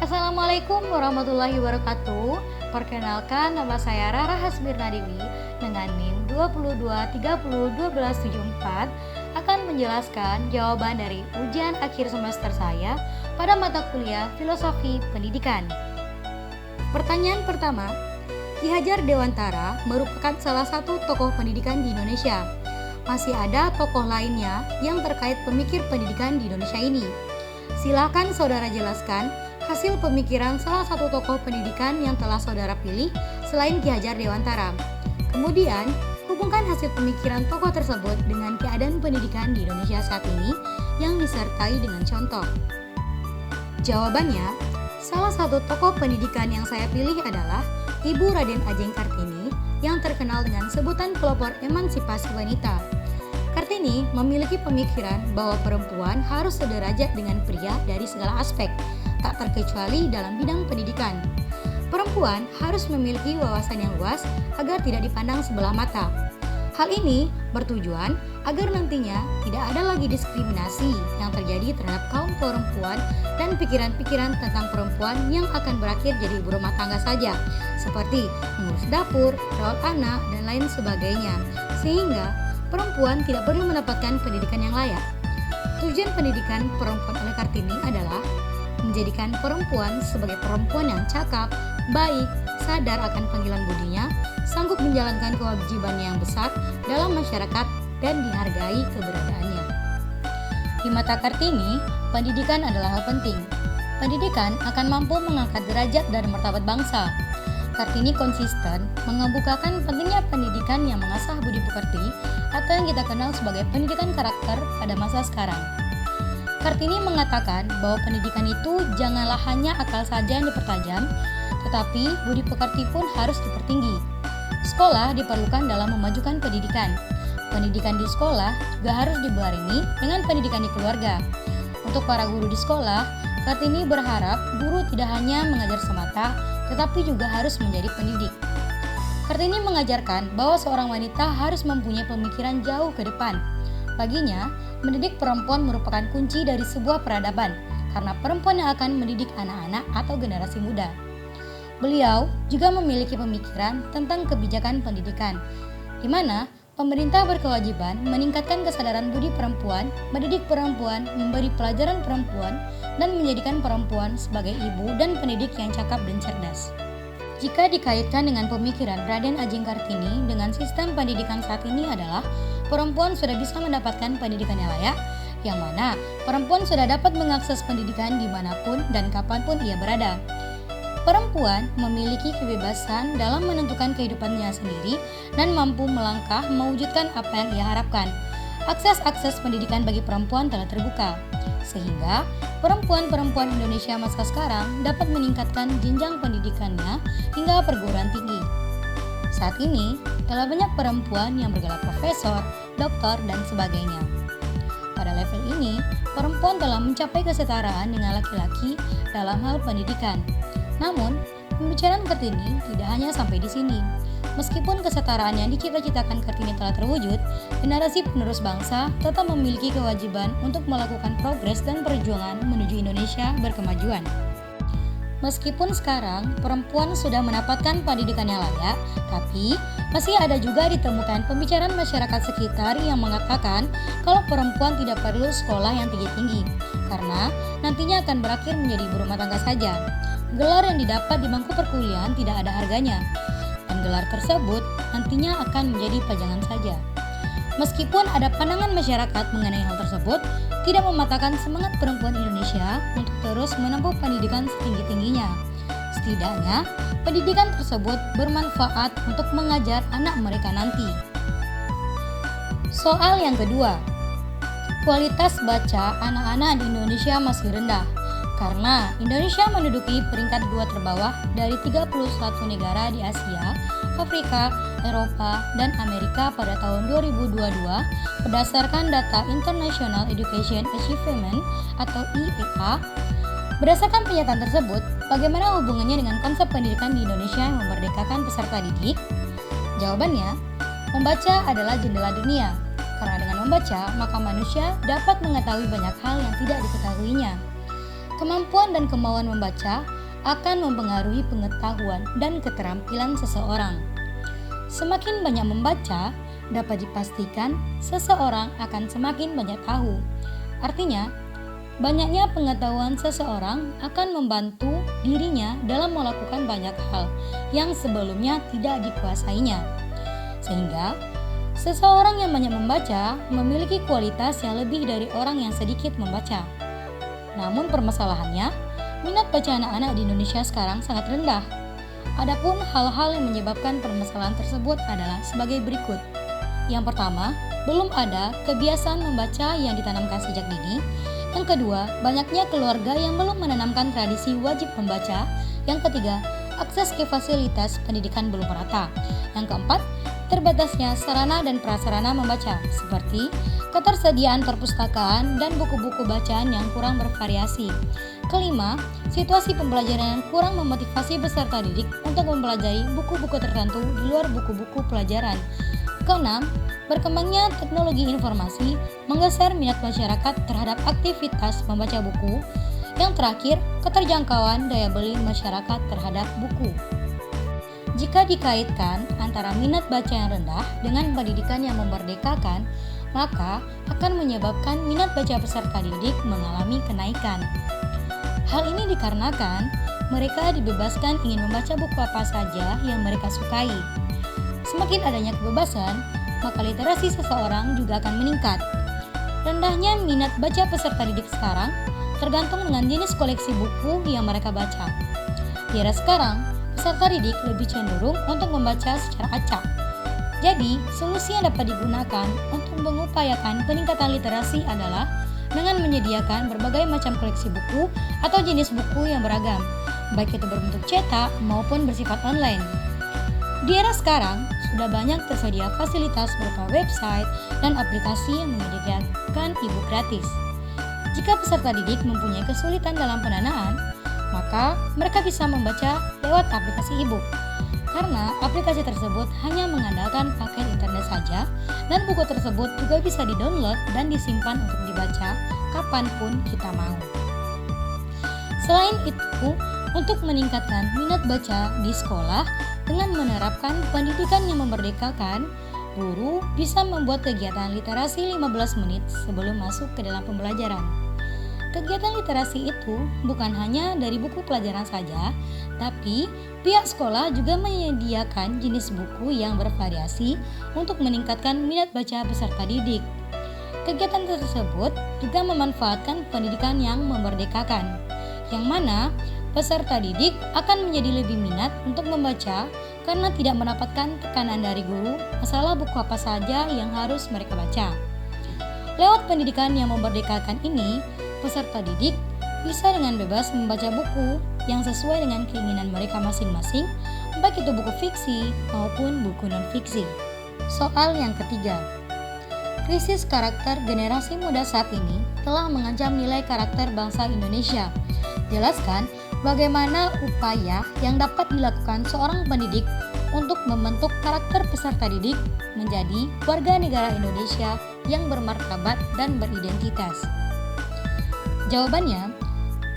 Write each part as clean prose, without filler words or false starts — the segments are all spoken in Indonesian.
Assalamualaikum warahmatullahi wabarakatuh. Perkenalkan, nama saya Rara Hasbirna Dewi dengan NIM 22301274 akan menjelaskan jawaban dari ujian akhir semester saya pada mata kuliah Filosofi Pendidikan. Pertanyaan pertama, Ki Hajar Dewantara merupakan salah satu tokoh pendidikan di Indonesia. Masih ada tokoh lainnya yang terkait pemikir pendidikan di Indonesia ini. Silakan saudara jelaskan hasil pemikiran salah satu tokoh pendidikan yang telah saudara pilih selain Ki Hajar Dewantara. Kemudian, hubungkan hasil pemikiran tokoh tersebut dengan keadaan pendidikan di Indonesia saat ini yang disertai dengan contoh. Jawabannya, salah satu tokoh pendidikan yang saya pilih adalah Ibu Raden Ajeng Kartini yang terkenal dengan sebutan pelopor emansipasi wanita. Kartini memiliki pemikiran bahwa perempuan harus sederajat dengan pria dari segala aspek, tak terkecuali dalam bidang pendidikan. Perempuan harus memiliki wawasan yang luas agar tidak dipandang sebelah mata. Hal ini bertujuan agar nantinya tidak ada lagi diskriminasi yang terjadi terhadap kaum perempuan dan pikiran-pikiran tentang perempuan yang akan berakhir jadi ibu rumah tangga saja, seperti mengurus dapur, rawat anak, dan lain sebagainya, sehingga perempuan tidak perlu mendapatkan pendidikan yang layak. Tujuan pendidikan perempuan oleh Kartini adalah menjadikan perempuan sebagai perempuan yang cakap, baik, sadar akan panggilan budinya, sanggup menjalankan kewajibannya yang besar dalam masyarakat dan dihargai keberadaannya. Di mata Kartini, pendidikan adalah hal penting. Pendidikan akan mampu mengangkat derajat dan martabat bangsa. Kartini konsisten mengemukakan pentingnya pendidikan yang mengasah budi pekerti atau yang kita kenal sebagai pendidikan karakter pada masa sekarang. Kartini mengatakan bahwa pendidikan itu janganlah hanya akal saja yang dipertajam, tetapi budi pekerti pun harus dipertinggi. Sekolah diperlukan dalam memajukan pendidikan. Pendidikan di sekolah juga harus dibarengi dengan pendidikan di keluarga. Untuk para guru di sekolah, Kartini berharap guru tidak hanya mengajar semata, tetapi juga harus menjadi pendidik. Kartini mengajarkan bahwa seorang wanita harus mempunyai pemikiran jauh ke depan. Baginya, mendidik perempuan merupakan kunci dari sebuah peradaban, karena perempuan yang akan mendidik anak-anak atau generasi muda. Beliau juga memiliki pemikiran tentang kebijakan pendidikan, di mana pemerintah berkewajiban meningkatkan kesadaran budi perempuan, mendidik perempuan, memberi pelajaran perempuan, dan menjadikan perempuan sebagai ibu dan pendidik yang cakap dan cerdas. Jika dikaitkan dengan pemikiran Raden Ajeng Kartini dengan sistem pendidikan saat ini adalah perempuan sudah bisa mendapatkan pendidikan yang layak, yang mana perempuan sudah dapat mengakses pendidikan dimanapun dan kapanpun ia berada. Perempuan memiliki kebebasan dalam menentukan kehidupannya sendiri dan mampu melangkah mewujudkan apa yang ia harapkan. Akses pendidikan bagi perempuan telah terbuka, sehingga perempuan-perempuan Indonesia masa sekarang dapat meningkatkan jenjang pendidikannya hingga perguruan tinggi. Saat ini, telah banyak perempuan yang bergelar profesor, doktor, dan sebagainya. Pada level ini, perempuan telah mencapai kesetaraan dengan laki-laki dalam hal pendidikan. Namun, pembicaraan Kartini tidak hanya sampai di sini. Meskipun kesetaraan yang dicita-citakan Kartini telah terwujud, generasi penerus bangsa tetap memiliki kewajiban untuk melakukan progres dan perjuangan menuju Indonesia berkemajuan. Meskipun sekarang perempuan sudah mendapatkan pendidikan yang layak, tapi masih ada juga ditemukan pembicaraan masyarakat sekitar yang mengatakan kalau perempuan tidak perlu sekolah yang tinggi-tinggi, karena nantinya akan berakhir menjadi ibu rumah tangga saja. Gelar yang didapat di bangku perkuliahan tidak ada harganya, dan gelar tersebut nantinya akan menjadi pajangan saja. Meskipun ada pandangan masyarakat mengenai hal tersebut, tidak mematahkan semangat perempuan Indonesia untuk terus menempuh pendidikan setinggi-tingginya. Setidaknya, pendidikan tersebut bermanfaat untuk mengajar anak mereka nanti. Soal yang kedua, kualitas baca anak-anak di Indonesia masih rendah, karena Indonesia menduduki peringkat 2 terbawah dari 31 negara di Asia, Afrika, Eropa, dan Amerika pada tahun 2022 berdasarkan data International Education Achievement atau IEA. Berdasarkan pernyataan tersebut, bagaimana hubungannya dengan konsep pendidikan di Indonesia yang memerdekakan peserta didik? Jawabannya, membaca adalah jendela dunia, karena dengan membaca maka manusia dapat mengetahui banyak hal yang tidak diketahuinya. Kemampuan dan kemauan membaca akan mempengaruhi pengetahuan dan keterampilan seseorang. Semakin banyak membaca, dapat dipastikan seseorang akan semakin banyak tahu. Artinya, banyaknya pengetahuan seseorang akan membantu dirinya dalam melakukan banyak hal yang sebelumnya tidak dikuasainya. Sehingga, seseorang yang banyak membaca memiliki kualitas yang lebih dari orang yang sedikit membaca. Namun permasalahannya, minat baca anak-anak di Indonesia sekarang sangat rendah. Adapun hal-hal yang menyebabkan permasalahan tersebut adalah sebagai berikut. Yang pertama, belum ada kebiasaan membaca yang ditanamkan sejak dini. Yang kedua, banyaknya keluarga yang belum menanamkan tradisi wajib membaca. Yang ketiga, akses ke fasilitas pendidikan belum merata. Yang keempat, terbatasnya sarana dan prasarana membaca, seperti ketersediaan perpustakaan dan buku-buku bacaan yang kurang bervariasi. Kelima, situasi pembelajaran yang kurang memotivasi peserta didik untuk mempelajari buku-buku tertentu di luar buku-buku pelajaran. Keenam, berkembangnya teknologi informasi menggeser minat masyarakat terhadap aktivitas membaca buku. Yang terakhir, keterjangkauan daya beli masyarakat terhadap buku. Jika dikaitkan antara minat baca yang rendah dengan pendidikan yang memerdekakan, maka akan menyebabkan minat baca peserta didik mengalami kenaikan. Hal ini dikarenakan mereka dibebaskan ingin membaca buku apa saja yang mereka sukai. Semakin adanya kebebasan, maka literasi seseorang juga akan meningkat. Rendahnya minat baca peserta didik sekarang tergantung dengan jenis koleksi buku yang mereka baca. Di era sekarang, peserta didik lebih cenderung untuk membaca secara acak. Jadi, solusi yang dapat digunakan untuk mengupayakan peningkatan literasi adalah dengan menyediakan berbagai macam koleksi buku atau jenis buku yang beragam, baik itu berbentuk cetak maupun bersifat online. Di era sekarang, sudah banyak tersedia fasilitas berupa website dan aplikasi yang menyediakan e-book gratis. Jika peserta didik mempunyai kesulitan dalam pendanaan, maka mereka bisa membaca lewat aplikasi e-book. Karena aplikasi tersebut hanya mengandalkan paket internet saja dan buku tersebut juga bisa di-download dan disimpan untuk dibaca kapanpun kita mau. Selain itu, untuk meningkatkan minat baca di sekolah dengan menerapkan pendidikan yang memerdekakan, guru bisa membuat kegiatan literasi 15 menit sebelum masuk ke dalam pembelajaran. Kegiatan literasi itu bukan hanya dari buku pelajaran saja, tapi pihak sekolah juga menyediakan jenis buku yang bervariasi untuk meningkatkan minat baca peserta didik. Kegiatan tersebut juga memanfaatkan pendidikan yang memerdekakan, yang mana peserta didik akan menjadi lebih minat untuk membaca karena tidak mendapatkan tekanan dari guru masalah buku apa saja yang harus mereka baca. Lewat pendidikan yang memerdekakan ini, peserta didik bisa dengan bebas membaca buku yang sesuai dengan keinginan mereka masing-masing, baik itu buku fiksi maupun buku non-fiksi. Soal yang ketiga, krisis karakter generasi muda saat ini telah mengancam nilai karakter bangsa Indonesia. Jelaskan bagaimana upaya yang dapat dilakukan seorang pendidik untuk membentuk karakter peserta didik menjadi warga negara Indonesia yang bermartabat dan beridentitas. Jawabannya,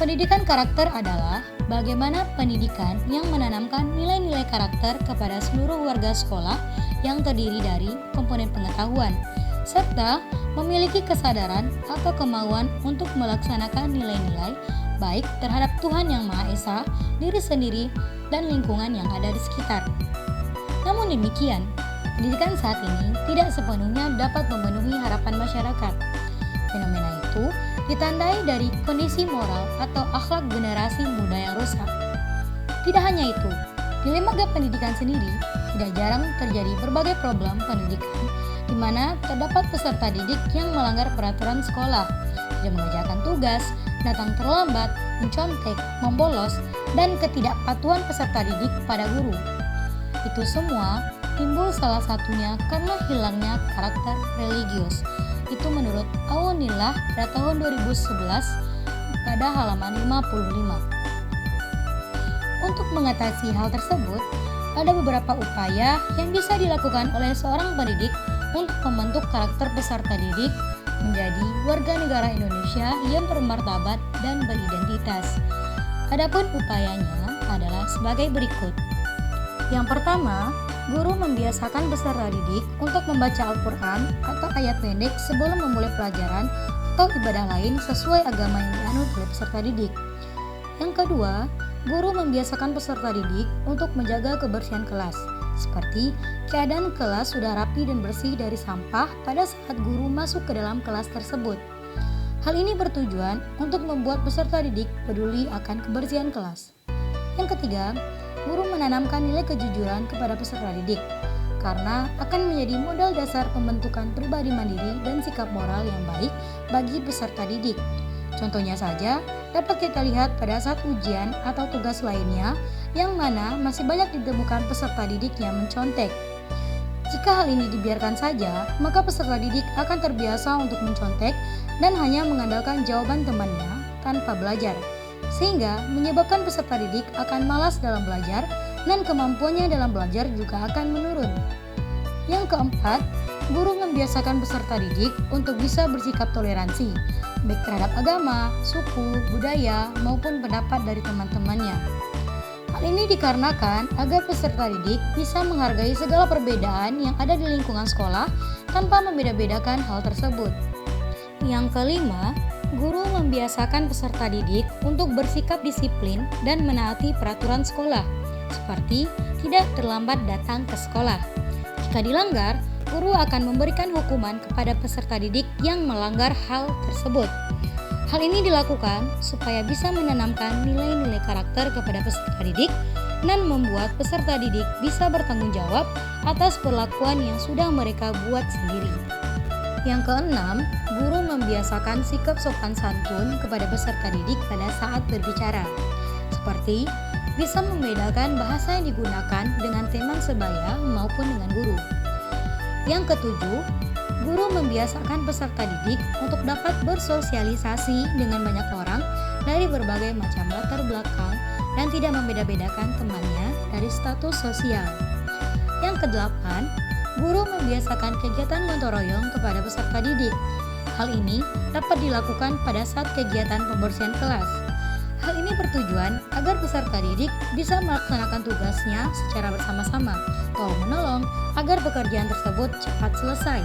pendidikan karakter adalah bagaimana pendidikan yang menanamkan nilai-nilai karakter kepada seluruh warga sekolah yang terdiri dari komponen pengetahuan, serta memiliki kesadaran atau kemauan untuk melaksanakan nilai-nilai baik terhadap Tuhan Yang Maha Esa, diri sendiri, dan lingkungan yang ada di sekitar. Namun demikian, pendidikan saat ini tidak sepenuhnya dapat memenuhi harapan masyarakat. Fenomena itu ditandai dari kondisi moral atau akhlak generasi muda yang rusak. Tidak hanya itu, di lembaga pendidikan sendiri tidak jarang terjadi berbagai problem pendidikan di mana terdapat peserta didik yang melanggar peraturan sekolah, tidak mengerjakan tugas, datang terlambat, mencontek, membolos, dan ketidakpatuhan peserta didik pada guru. Itu semua timbul salah satunya karena hilangnya karakter religius. Itu menurut Aunillah pada tahun 2011 pada halaman 55. Untuk mengatasi hal tersebut, ada beberapa upaya yang bisa dilakukan oleh seorang pendidik untuk membentuk karakter peserta didik menjadi warga negara Indonesia yang bermartabat dan beridentitas. Adapun upayanya adalah sebagai berikut. Yang pertama, guru membiasakan peserta didik untuk membaca Al-Quran atau ayat pendek sebelum memulai pelajaran atau ibadah lain sesuai agama yang dianut oleh peserta didik. Yang kedua, guru membiasakan peserta didik untuk menjaga kebersihan kelas, seperti keadaan kelas sudah rapi dan bersih dari sampah pada saat guru masuk ke dalam kelas tersebut. Hal ini bertujuan untuk membuat peserta didik peduli akan kebersihan kelas. Yang ketiga, guru menanamkan nilai kejujuran kepada peserta didik, karena akan menjadi modal dasar pembentukan pribadi mandiri dan sikap moral yang baik bagi peserta didik. Contohnya saja, dapat kita lihat pada saat ujian atau tugas lainnya, yang mana masih banyak ditemukan peserta didik yang mencontek. Jika hal ini dibiarkan saja, maka peserta didik akan terbiasa untuk mencontek dan hanya mengandalkan jawaban temannya tanpa belajar, sehingga menyebabkan peserta didik akan malas dalam belajar dan kemampuannya dalam belajar juga akan menurun. Yang keempat, guru membiasakan peserta didik untuk bisa bersikap toleransi, baik terhadap agama, suku, budaya, maupun pendapat dari teman-temannya. Hal ini dikarenakan agar peserta didik bisa menghargai segala perbedaan yang ada di lingkungan sekolah tanpa membeda-bedakan hal tersebut. Yang kelima, guru membiasakan peserta didik untuk bersikap disiplin dan menaati peraturan sekolah, seperti tidak terlambat datang ke sekolah. Jika dilanggar, guru akan memberikan hukuman kepada peserta didik yang melanggar hal tersebut. Hal ini dilakukan supaya bisa menanamkan nilai-nilai karakter kepada peserta didik dan membuat peserta didik bisa bertanggung jawab atas perlakuan yang sudah mereka buat sendiri. Yang keenam, guru membiasakan sikap sopan santun kepada peserta didik pada saat berbicara, seperti bisa membedakan bahasa yang digunakan dengan teman sebaya maupun dengan guru. Yang ketujuh, guru membiasakan peserta didik untuk dapat bersosialisasi dengan banyak orang dari berbagai macam latar belakang dan tidak membeda-bedakan temannya dari status sosial. Yang kedelapan, guru membiasakan kegiatan gotong royong kepada peserta didik. Hal ini dapat dilakukan pada saat kegiatan pembersihan kelas. Hal ini bertujuan agar peserta didik bisa melaksanakan tugasnya secara bersama-sama, tolong-menolong agar pekerjaan tersebut cepat selesai.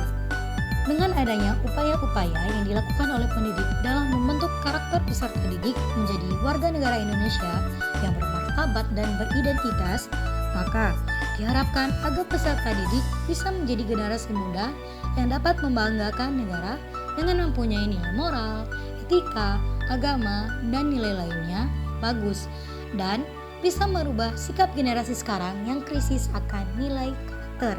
Dengan adanya upaya-upaya yang dilakukan oleh pendidik dalam membentuk karakter peserta didik menjadi warga negara Indonesia yang bermartabat dan beridentitas, maka diharapkan agar peserta didik bisa menjadi generasi muda yang dapat membanggakan negara dengan mempunyai nilai moral, etika, agama, dan nilai lainnya bagus, dan bisa merubah sikap generasi sekarang yang krisis akan nilai karakter.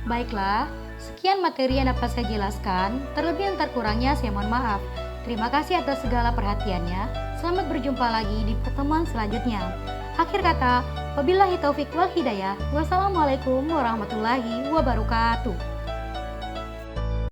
Baiklah, sekian materi yang dapat saya jelaskan, terlebih yang terkurangnya saya mohon maaf. Terima kasih atas segala perhatiannya. Selamat berjumpa lagi di pertemuan selanjutnya. Akhir kata, wabillahi taufik wal hidayah. Wassalamualaikum warahmatullahi wabarakatuh.